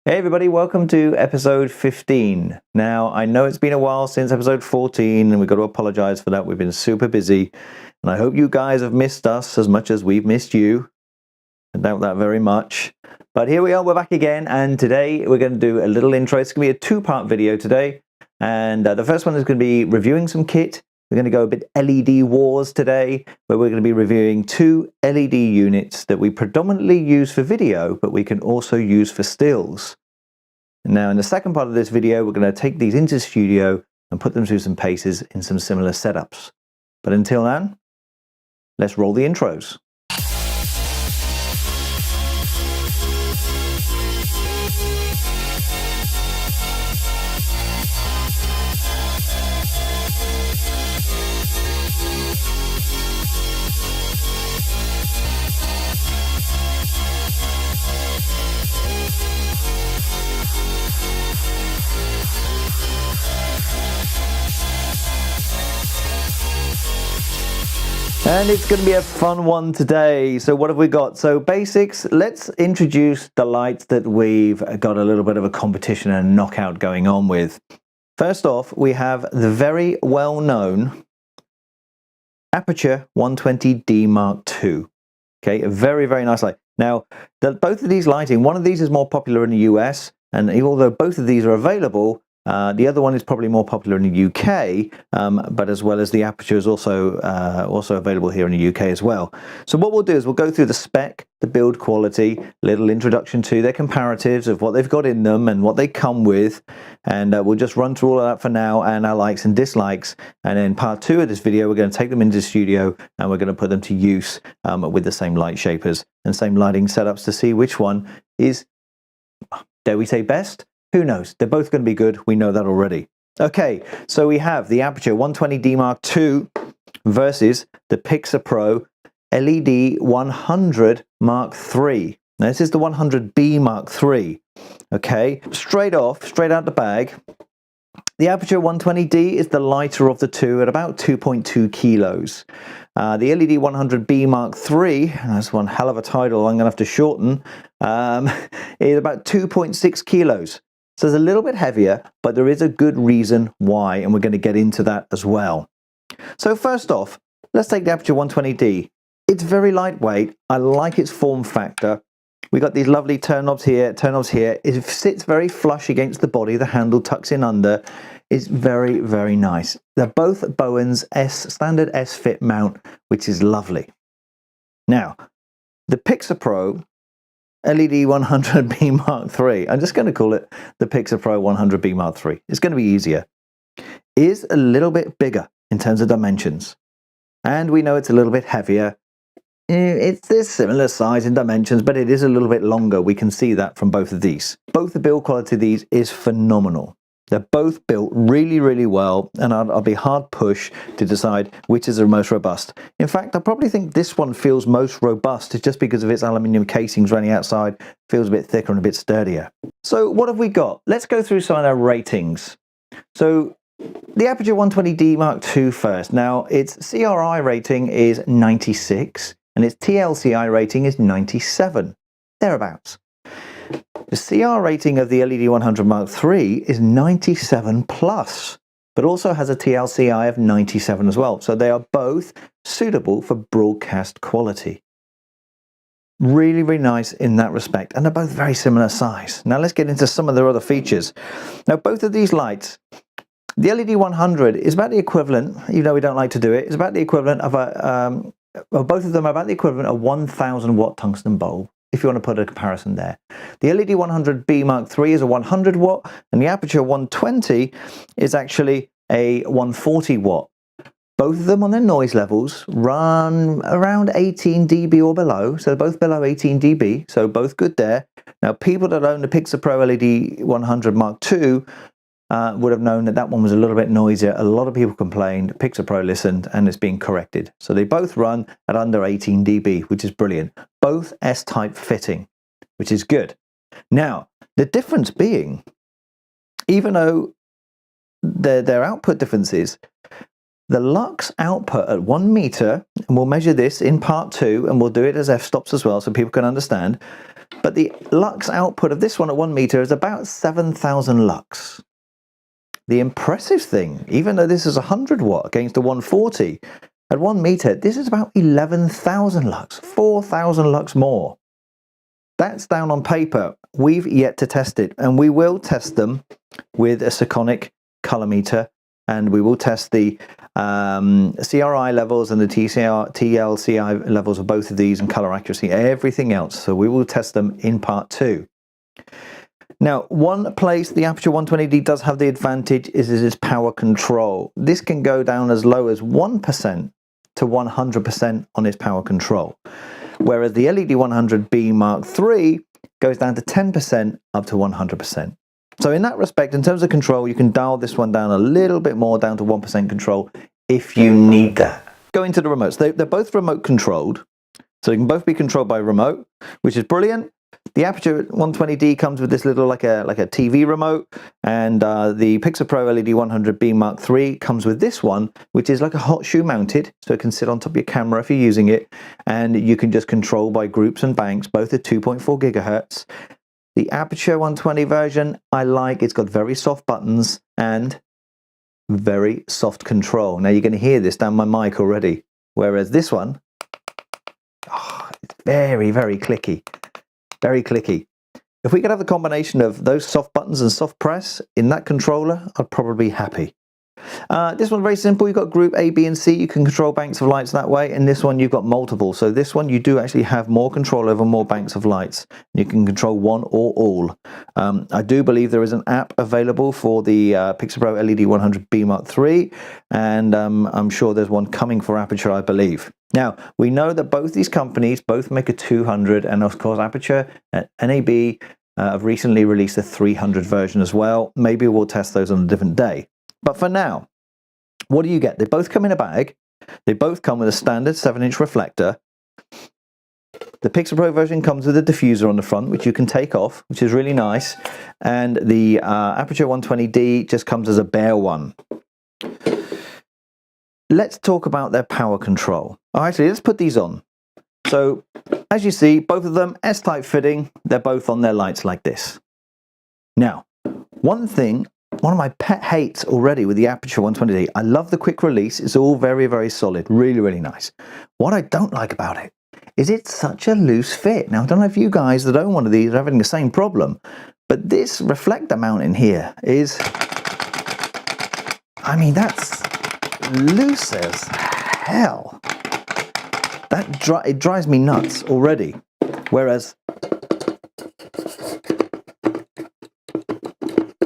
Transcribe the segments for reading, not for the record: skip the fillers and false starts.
Hey everybody, welcome to episode 15. Now, I know it's been a while since episode 14 and we've got to apologize for that. We've been super busy and I hope you guys have missed us as much as we've missed you. I doubt that very much. But here we are, we're back again, and today we're going to do a little intro. It's going to be a two-part video today. And the first one is going to be reviewing some kit. We're going to go a bit LED wars today, where we're going to be reviewing two LED units that we predominantly use for video, but we can also use for stills. Now, in the second part of this video, we're going to take these into the studio and put them through some paces in some similar setups. But until then, let's roll the intros. And it's going to be a fun one today. So what have we got? So basics, let's introduce the lights that we've got a little bit of a competition and knockout going on with. First off, we have the very well-known Aputure 120D Mark II. Okay, a very, very nice light. Now, both of these lighting, one of these is more popular in the US, and although both of these are available, the other one is probably more popular in the UK, but as well as the Aputure is also available here in the UK as well. So what we'll do is we'll go through the spec, the build quality, little introduction to their comparatives of what they've got in them and what they come with, and we'll just run through all of that for now and our likes and dislikes. And in part two of this video, we're going to take them into the studio and we're going to put them to use with the same light shapers and same lighting setups to see which one is, dare we say, best? Who knows? They're both going to be good. We know that already. Okay, so we have the Aputure 120D Mark II versus the PIXAPRO LED 100 Mark III. Now, this is the 100B Mark III. Okay, straight out the bag, the Aputure 120D is the lighter of the two at about 2.2 kilos. The LED 100B Mark III, that's one hell of a title I'm going to have to shorten, is about 2.6 kilos. So it's a little bit heavier, but there is a good reason why, and we're going to get into that as well. So first off, let's take the Aputure 120D. It's very lightweight. I like its form factor. We got these lovely turn knobs here, It sits very flush against the body. The handle tucks in under. It's very, very nice. They're both Bowen's standard S-fit mount, which is lovely. Now, the PIXAPRO LED 100B Mark III, I'm just going to call it the PIXAPRO 100B Mark III. It's going to be easier. Is a little bit bigger in terms of dimensions. And we know it's a little bit heavier. It's this similar size and dimensions, but it is a little bit longer. We can see that from both of these. Both the build quality of these is phenomenal. They're both built really, really well, and I'll be hard pushed to decide which is the most robust. In fact, I probably think this one feels most robust just because of its aluminium casings running outside. Feels a bit thicker and a bit sturdier. So what have we got? Let's go through some of their ratings. So the Aputure 120D Mark II first. Now, its CRI rating is 96, and its TCLI rating is 97, thereabouts. The CR rating of the LED 100 Mark III is 97 plus, but also has a TCLI of 97 as well. So they are both suitable for broadcast quality. Really, really nice in that respect. And they're both very similar size. Now let's get into some of their other features. Now both of these lights, the LED 100 is about the equivalent, even though we don't like to do it, is about the equivalent of both of them are about the equivalent of 1,000 watt tungsten bulb, if you want to put a comparison there. The LED 100B Mark III is a 100 watt, and the Aputure 120 is actually a 140 watt. Both of them on their noise levels run around 18 dB or below, so both below 18 dB, so both good there. Now, people that own the PIXAPRO LED 100 Mark II would have known that that one was a little bit noisier. A lot of people complained. PIXAPRO listened, and it's being corrected. So they both run at under 18 dB, which is brilliant. Both S-type fitting, which is good. Now, the difference being, even though their output differences, the lux output at 1 meter, and we'll measure this in part 2, and we'll do it as f-stops as well so people can understand, but the lux output of this one at 1 meter is about 7,000 lux. The impressive thing, even though this is 100 watt against a 140, at 1 meter, this is about 11,000 lux, 4,000 lux more. That's down on paper. We've yet to test it, and we will test them with a Sekonic color meter, and we will test the CRI levels and the TCLI levels of both of these and color accuracy, everything else. So we will test them in part 2. Now, one place the Aputure 120D does have the advantage is its power control. This can go down as low as 1% to 100% on its power control, whereas the LED 100B Mark III goes down to 10% up to 100%. So in that respect, in terms of control, you can dial this one down a little bit more, down to 1% control if you need that. Going to the remotes, they're both remote controlled, so they can both be controlled by remote, which is brilliant. The Aputure 120D comes with this little like a TV remote, and the PIXAPRO LED 100B Mark III comes with this one, which is like a hot shoe mounted, so it can sit on top of your camera if you're using it, and you can just control by groups and banks, both at 2.4 gigahertz. The Aputure 120 version I like. It's got very soft buttons and very soft control. Now you're going to hear this down my mic already, whereas this one, it's very, very clicky. Very clicky. If we could have the combination of those soft buttons and soft press in that controller, I'd probably be happy. This one's very simple. You've got group A, B, and C. You can control banks of lights that way. And this one, you've got multiple. So this one, you do actually have more control over more banks of lights. You can control one or all. I do believe there is an app available for the PIXAPRO LED 100B Mark III. And I'm sure there's one coming for Aputure, I believe. Now, we know that both these companies both make a 200, and of course Aputure and NAB have recently released a 300 version as well. Maybe we'll test those on a different day. But for now, what do you get? They both come in a bag. They both come with a standard 7-inch reflector. The PIXAPRO version comes with a diffuser on the front, which you can take off, which is really nice. And the Aputure 120D just comes as a bare one. Let's talk about their power control. Actually, let's put these on. So, as you see, both of them S-type fitting. They're both on their lights like this. Now, one of my pet hates already with the Aputure 120D, I love the quick release. It's all very, very solid. Really, really nice. What I don't like about it is it's such a loose fit. Now, I don't know if you guys that own one of these are having the same problem, but this reflector mount in here is, I mean, that's loose as hell. It drives me nuts already. Whereas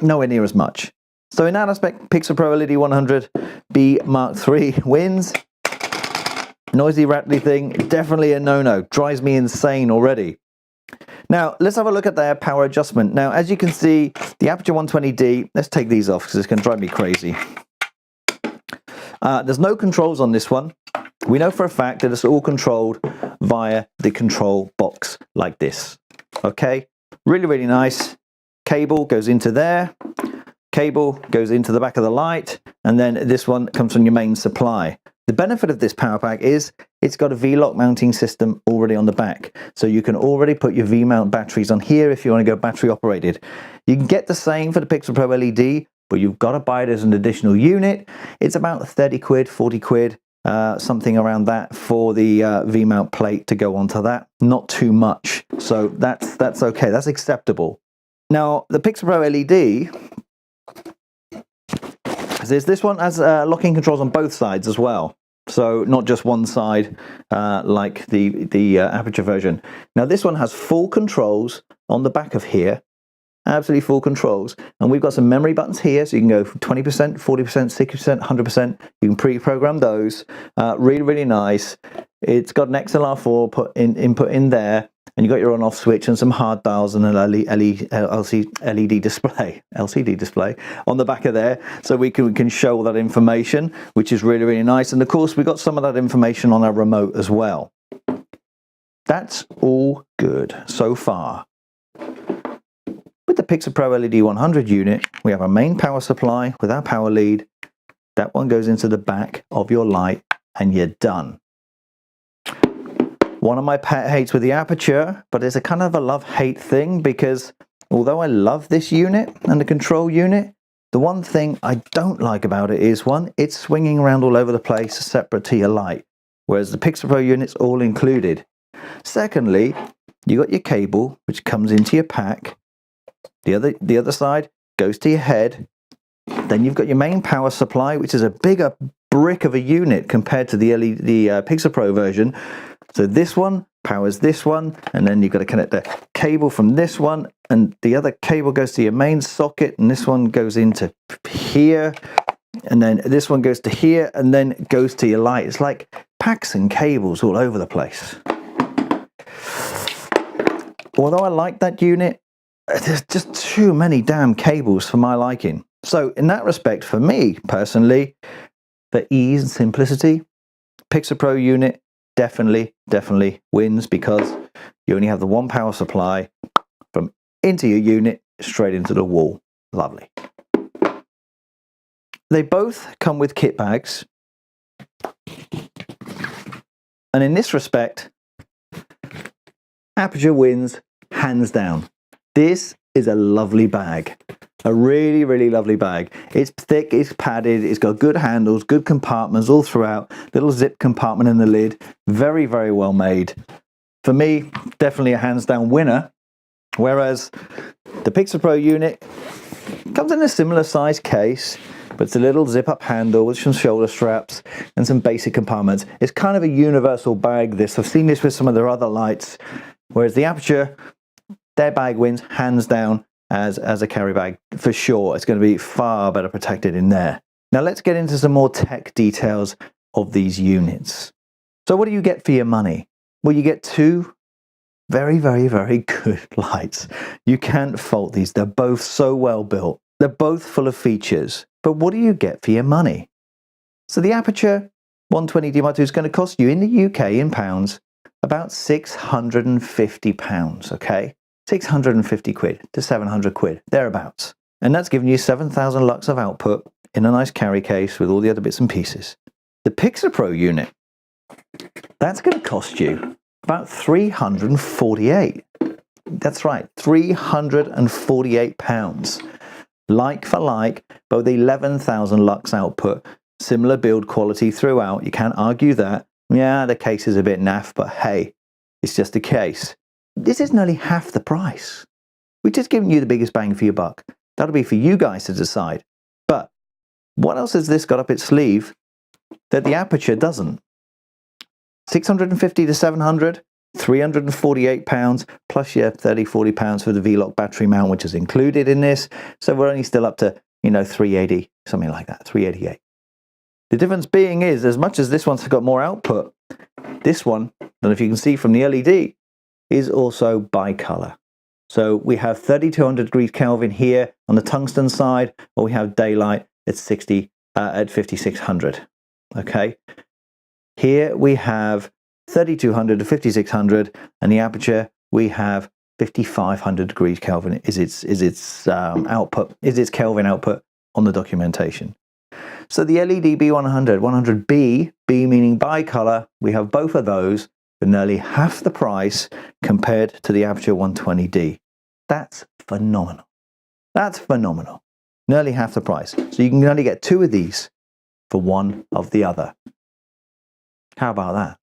nowhere near as much. So in that aspect, PIXAPRO LED 100B Mark III wins. Noisy, rattly thing, definitely a no-no. Drives me insane already. Now, let's have a look at their power adjustment. Now, as you can see, the Aputure 120D, let's take these off because it's going to drive me crazy. There's no controls on this one. We know for a fact that it's all controlled via the control box like this. Okay, really, really nice. Cable goes into there. Cable goes into the back of the light, and then this one comes from your main supply. The benefit of this power pack is it's got a V-lock mounting system already on the back. So you can already put your V-mount batteries on here if you want to go battery operated. You can get the same for the PIXAPRO LED, but you've got to buy it as an additional unit. It's about 30 quid, 40 quid, something around that for the V-mount plate to go onto that. Not too much. So that's okay. That's acceptable. Now, the PIXAPRO LED, this one has locking controls on both sides as well. So not just one side like the Aputure version. Now this one has full controls on the back of here. Absolutely full controls. And we've got some memory buttons here, so you can go from 20%, 40%, 60%, 100%. You can pre-program those. Really, really nice. It's got an XLR4 input in there. And you've got your on-off switch and some hard dials and an LCD display on the back of there, so we can show all that information, which is really, really nice. And of course, we got some of that information on our remote as well. That's all good so far. With the PIXAPRO LED 100 unit, we have our main power supply with our power lead. That one goes into the back of your light and you're done. One of my pet hates with the Aputure, but it's a kind of a love-hate thing, because although I love this unit and the control unit, the one thing I don't like about it is, one, it's swinging around all over the place separate to your light, whereas the PIXAPRO unit's all included. Secondly, you got your cable, which comes into your pack. The other side goes to your head. Then you've got your main power supply, which is a bigger brick of a unit compared to the PIXAPRO version. So this one powers this one, and then you've got to connect the cable from this one, and the other cable goes to your main socket, and this one goes into here, and then this one goes to here, and then it goes to your light. It's like packs and cables all over the place. Although I like that unit, there's just too many damn cables for my liking. So in that respect, for me personally, for ease and simplicity, PIXAPRO unit definitely wins, because you only have the one power supply from into your unit straight into the wall. Lovely. They both come with kit bags, and in this respect, Aputure wins hands down. This is a lovely bag. A really lovely bag. It's thick, it's padded, it's got good handles, good compartments all throughout, little zip compartment in the lid, very well made. For me, definitely a hands down winner, whereas the PIXAPRO unit comes in a similar size case, but it's a little zip up handle with some shoulder straps and some basic compartments. It's kind of a universal bag, this. I've seen this with some of their other lights, whereas the Aputure, their bag wins hands down as a carry bag for sure. It's going to be far better protected in there. Now let's get into some more tech details of these units. So what do you get for your money? Well, you get two very good lights. You can't fault these. They're both so well built. They're both full of features. But what do you get for your money? So the Aputure 120D Mark II is going to cost you in the UK in pounds about £650, okay? 650 quid to 700 quid, thereabouts. And that's giving you 7,000 lux of output in a nice carry case with all the other bits and pieces. The PIXAPRO unit, that's going to cost you about 348. That's right, 348 pounds. Like for like, both 11,000 lux output, similar build quality throughout. You can't argue that. Yeah, the case is a bit naff, but hey, it's just a case. This is nearly half the price. We're just giving you the biggest bang for your buck. That'll be for you guys to decide. But what else has this got up its sleeve that the Aputure doesn't? 650 to 700, 348 pounds, plus your 30-40 pounds for the V-Lock battery mount, which is included in this. So we're only still up to, 380, something like that, 388. The difference being is, as much as this one's got more output, this one, I don't know if you can see from the LED, is also bicolor. So we have 3200 degrees Kelvin here on the tungsten side, or we have daylight at 5600. Okay. Here we have 3200 to 5600, and the Aputure we have 5500 degrees Kelvin is its output, is its Kelvin output on the documentation. So the LED B100, 100B, B meaning bicolor, we have both of those for nearly half the price compared to the Aputure 120D. That's phenomenal. That's phenomenal. Nearly half the price. So you can only get two of these for one of the other. How about that?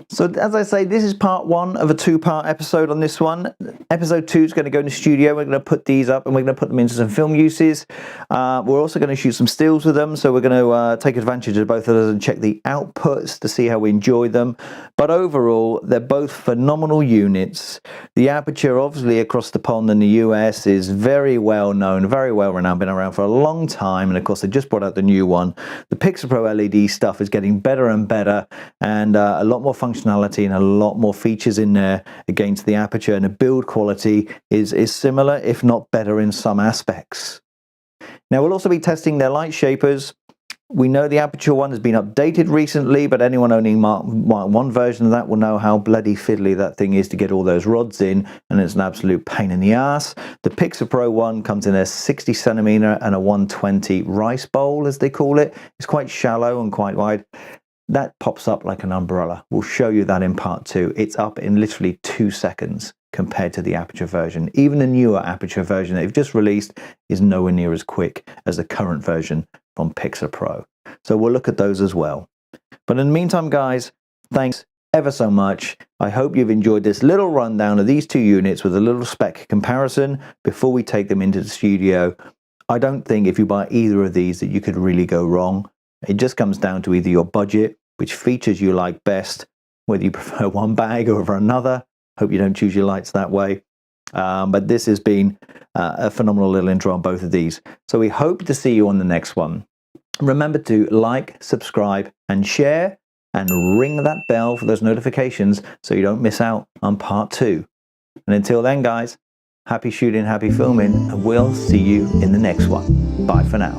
So as I say, this is part one of a two-part episode on this one. Episode 2 is going to go in the studio. We're going to put these up and we're going to put them into some film uses. We're also going to shoot some stills with them. So we're going to take advantage of both of those and check the outputs to see how we enjoy them. But overall, they're both phenomenal units. The Aputure, obviously, across the pond in the US is very well known, very well renowned, been around for a long time. And of course, they just brought out the new one. The PIXAPRO LED stuff is getting better and better, and a lot more functionality and a lot more features in there against the Aputure, and the build quality is similar, if not better in some aspects. Now we'll also be testing their light shapers We know the Aputure one has been updated recently, but anyone owning Mark 1 version of that will know how bloody fiddly that thing is to get all those rods in, and it's an absolute pain in the ass. The PIXAPRO one comes in a 60 centimeter and a 120 rice bowl, as they call it. It's quite shallow and quite wide. That pops up like an umbrella. We'll show you that in part 2. It's up in literally 2 seconds compared to the Aputure version. Even the newer Aputure version that they've just released is nowhere near as quick as the current version from PIXAPRO. So we'll look at those as well. But in the meantime, guys, thanks ever so much. I hope you've enjoyed this little rundown of these two units with a little spec comparison before we take them into the studio. I don't think if you buy either of these that you could really go wrong. It just comes down to either your budget, which features you like best, whether you prefer one bag over another. Hope you don't choose your lights that way. But this has been a phenomenal little intro on both of these. So we hope to see you on the next one. Remember to like, subscribe, and share, and ring that bell for those notifications so you don't miss out on part 2. And until then, guys, happy shooting, happy filming, and we'll see you in the next one. Bye for now.